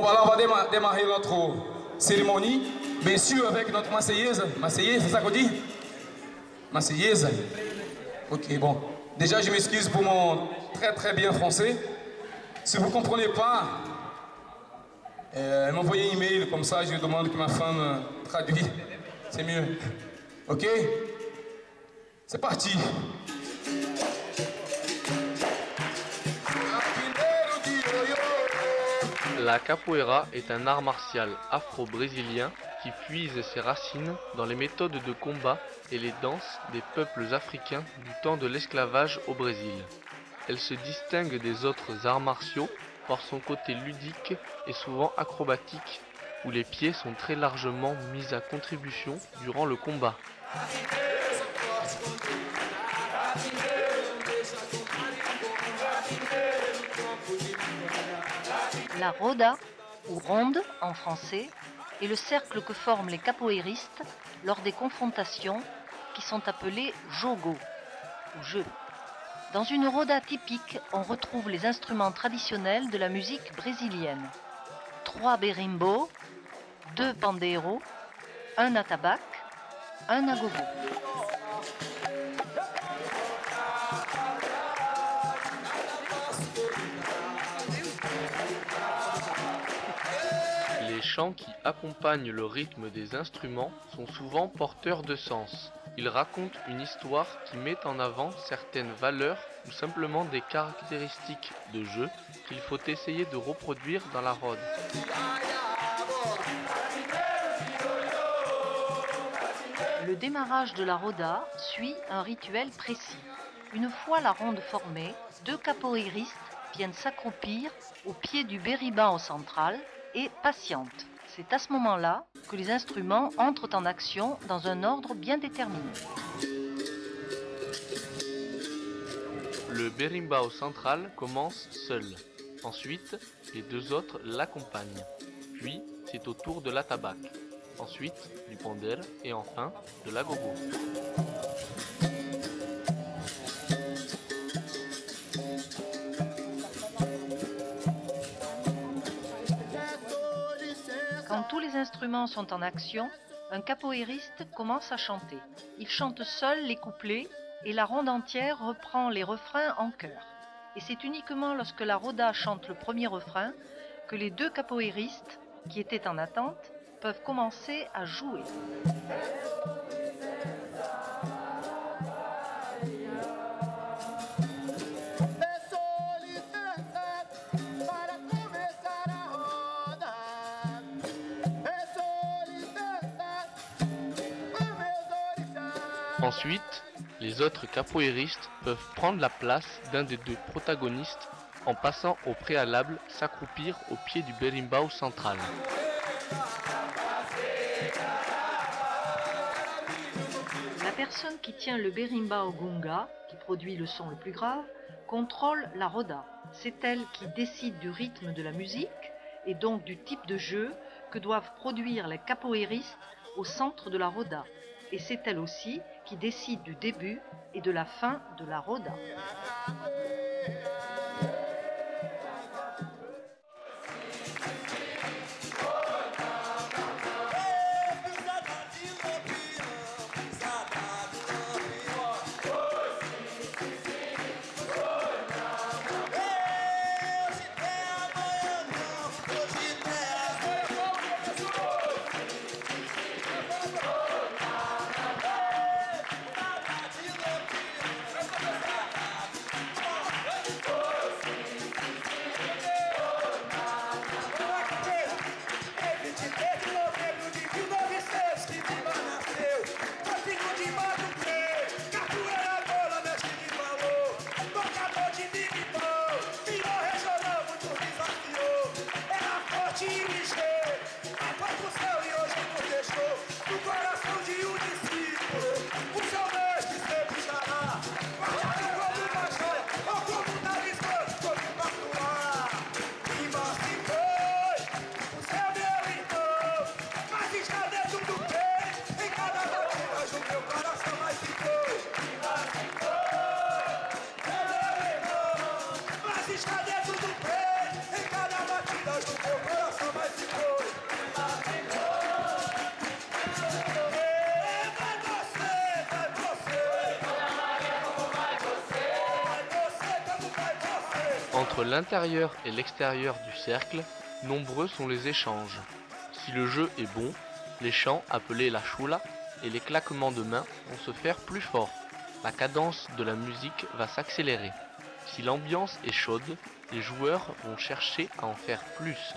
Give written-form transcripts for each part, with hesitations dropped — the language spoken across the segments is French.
Voilà, on va démarrer notre cérémonie, bien sûr avec notre Marseillaise. Marseillaise, c'est ça qu'on dit? Marseillaise. Ok, bon. Déjà, je m'excuse pour mon très bien français. Si vous ne comprenez pas, m'envoyez un email, comme ça je demande que ma femme traduise. C'est mieux. Ok? C'est parti. La capoeira est un art martial afro-brésilien qui puise ses racines dans les méthodes de combat et les danses des peuples africains du temps de l'esclavage au Brésil. Elle se distingue des autres arts martiaux par son côté ludique et souvent acrobatique, où les pieds sont très largement mis à contribution durant le combat. La roda, ou ronde en français, est le cercle que forment les capoeiristes lors des confrontations qui sont appelées jogo, ou jeu. Dans une roda typique, on retrouve les instruments traditionnels de la musique brésilienne. 3 berimbau, 2 pandeiros, 1 atabaque, 1 agogo. Les chants qui accompagnent le rythme des instruments sont souvent porteurs de sens. Ils racontent une histoire qui met en avant certaines valeurs ou simplement des caractéristiques de jeu qu'il faut essayer de reproduire dans la roda. Le démarrage de la roda suit un rituel précis. Une fois la ronde formée, 2 capoeiristes viennent s'accroupir au pied du berimbau central et patientent. C'est à ce moment-là que les instruments entrent en action dans un ordre bien déterminé. Le berimbau central commence seul. Ensuite, les 2 autres l'accompagnent. Puis, c'est au tour de l'atabaque. Ensuite, du ponder et enfin de l'agogo. Quand tous les instruments sont en action, un capoeiriste commence à chanter. Il chante seul les couplets et la ronde entière reprend les refrains en chœur. Et c'est uniquement lorsque la roda chante le premier refrain que les 2 capoeiristes, qui étaient en attente, peuvent commencer à jouer. Ensuite, les autres capoeiristes peuvent prendre la place d'un des 2 protagonistes en passant au préalable s'accroupir au pied du berimbau central. La personne qui tient le berimbau gunga, qui produit le son le plus grave, contrôle la roda. C'est elle qui décide du rythme de la musique et donc du type de jeu que doivent produire les capoeiristes au centre de la roda. Et c'est elle aussi qui décide du début et de la fin de la roda. Está dentro do peito, em cada batida do teu coração. Entre l'intérieur et l'extérieur du cercle, nombreux sont les échanges. Si le jeu est bon, les chants appelés la chula et les claquements de mains vont se faire plus forts. La cadence de la musique va s'accélérer. Si l'ambiance est chaude, les joueurs vont chercher à en faire plus.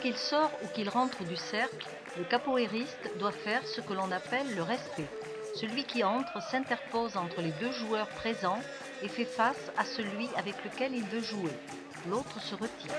Qu'il sort ou qu'il rentre du cercle, le capoeiriste doit faire ce que l'on appelle le respect. Celui qui entre s'interpose entre les deux joueurs présents et fait face à celui avec lequel il veut jouer. L'autre se retire.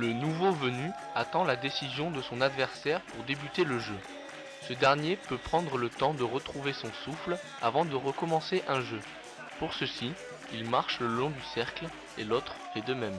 Le nouveau venu attend la décision de son adversaire pour débuter le jeu. Ce dernier peut prendre le temps de retrouver son souffle avant de recommencer un jeu. Pour ceci, il marche le long du cercle et l'autre fait de même.